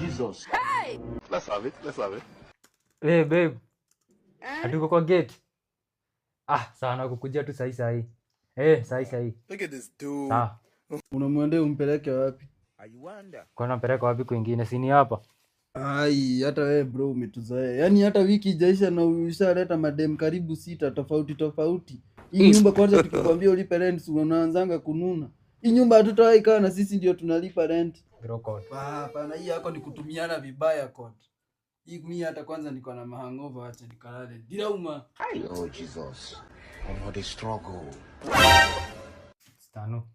Jesus. Hey! Let's have it. Hey babe. Hatuko kwa gate. Sana kukujia tu sahi. Sahi. Look at this dude. Sawa. Unamwendea umpeleke wapi? I wonder. Kwa nampeleka wapi kwingine? Si ni hapa. Ai, hata wewe bro umetuzoea. Yaani hata wiki ijaisha na ushaleta madem karibu 6 tofauti. Hii nyumba kwanza tukikwambia ulipe rent unaanzanga kununa. Hii nyumba hatutawahi kaa na sisi ndio tunalipa rent. Bro code. Hapana, hii yako ni kutumiana vibaya code. Hii mimi hata kwanza niko na hangover, acha nikalale. Bila uma. Oh Jesus. Oh, the struggle. Stano.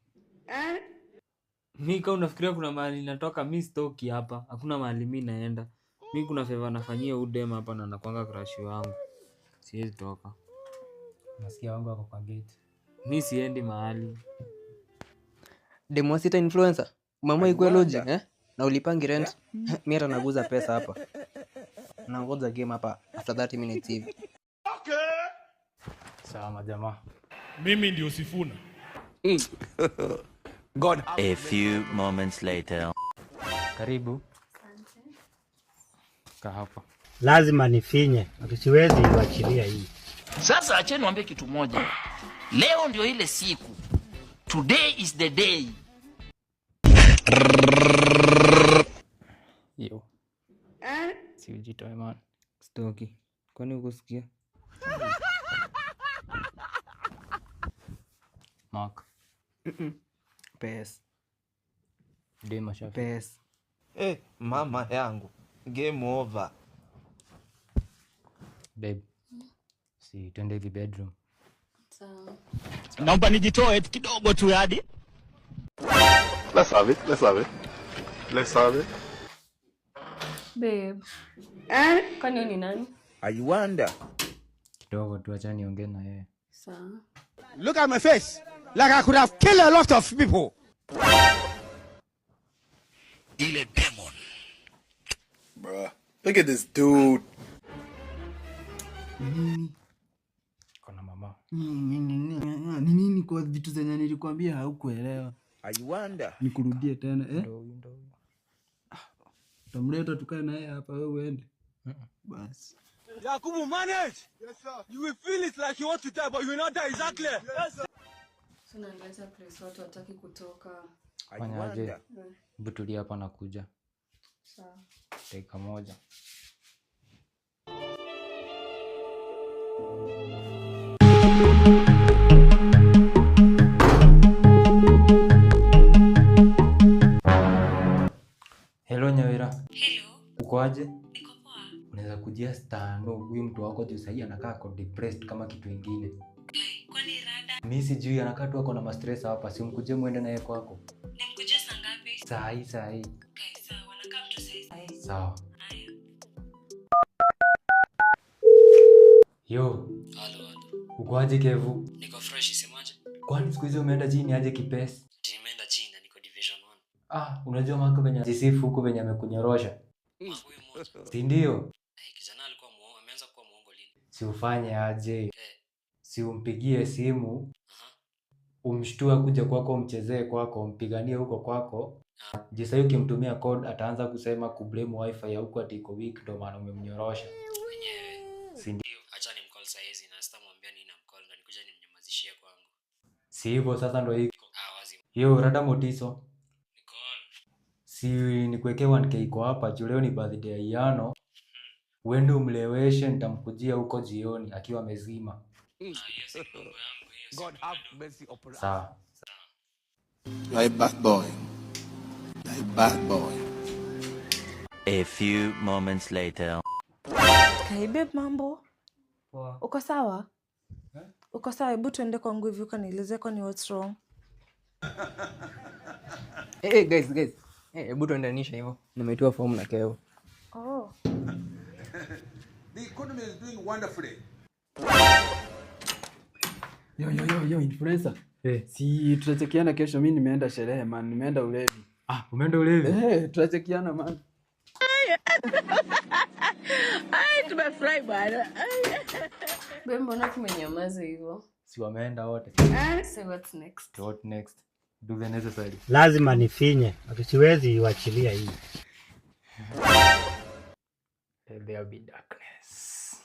Mimi unafikiria kuna mahali natoka? Mimi stoki hapa. Hakuna mahali mimi naenda. Mimi kuna favor nafanyia udem hapa na nakwanga crush wangu. Siwezi toka. Nasikia wangu wako kwa gate. Mimi siendi mahali. Demo sita influencer. Mama iko logic na ulipangi rent. Mimi hata naguza pesa hapa. Na ngoja game hapa after 30 minutes hivi. Okay. Sawa majamaa. Mimi ndio Sifuna. God. A few moments later. Karibu. Asante. Kaa hapa. Lazima nifinye. Siwezi kuachilia hii. Sasa acheni niwaambie kitu moja. Leo ndio ile siku. Today is the day. Yo. Si ujitoe man. Stoki. Kwani ukusikia? Mark. Pes. Dema shafi. Pes. Mama yangu. Game over. Babe. Si twende hivi bedroom. Sawa. Naomba nijitoe kidogo tu hadi. Let's have it. Babe. Kwani ni nani? I wonder. Kidogo tu acha niongee na yeye. Sawa. Look at my face. Like I could have killed a lot of people. Ile demon. Bruh. Look at this dude. Kuna mama. Ni nini kwa vitu zenye nilikwambia haukuelewa? I wonder. Nikurudie tena Ndio. Tamleta tukae naye hapa wewe uende. Basi. Yakubu, manage. Yes sir. You will feel it like you want to die but you will not die, exactly. Yes sir. Sina naleta place watu wataki kutoka. I wonder. Butuli hapa nakuja. Sawa. Dakika moja. Hello Nyawira. Hello. Uko aje? Niko poa. Unaweza kujia Stano, huyu mtu wako juu sasa anakaa kwa depressed kama kitu kingine. Kwani rada? Mimi sijui anakaa tu ako na stress hapa, si mkuje muende naye kwako. Nimkuje saa ngapi? Saa hii. Okay, sawa. Wanakaa mtu saa hii. Sawa. Yo. Hello. Uko aje Kevu? Niko fresh, semaje? Kwani siku hizo umeenda chini aje kipesi? Nimeenda chini, niko division 1. Unajua mako venye jisifu huko venye amekunyorosha. Huyu mmoja. Si ndio? Kijana alikuwa muongo, ameanza kuwa muongo lini? Si ufanye aje? Si umpigie simu. Umshtua kuja kwako, mchezee kwako, mpiganie huko kwako. Jisa hiyo ukimtumia code ataanza kusema kublame wifi ya huko ati iko weak ndio maana umemnyorosha. Mwenyewe. Si ndio? Acha nimcall saa hizi na sitamwambia nini namcall na nikuja nimnyamazishie kwangu. Si hivyo sasa ndio hiko. Wazi. Yo rada motiso. Nicole. Si nikuwekee 1k iko hapa, juu leo ni birthday ya Iano. Uende umleweshe, nitamkujia huko jioni akiwa mezima. God have mercy upon us. Sawa. You're a bad boy. A few moments later. Hey babe, mambo? Poa. Uko sawa? Uko sawa? Hebu tuende kwangu hivi ukanielezea kwani what's wrong? Guys. Hebu tuendanisha hivyo. Nimeitoa form na Keo. Oh. The economy is doing wonderfully. Yo influencer. Si tutachekiana kesho, mimi nimeenda sherehe man, nimeenda ulevi. Umeenda ulevi? Tutachekiana man. Tumefurahi bwana. Wewe mbona kumenyamaza hivyo? Si wameenda wote. So what's next? What next? Do the necessary. Lazima nifinye. Siwezi iwachilia hii. There be darkness.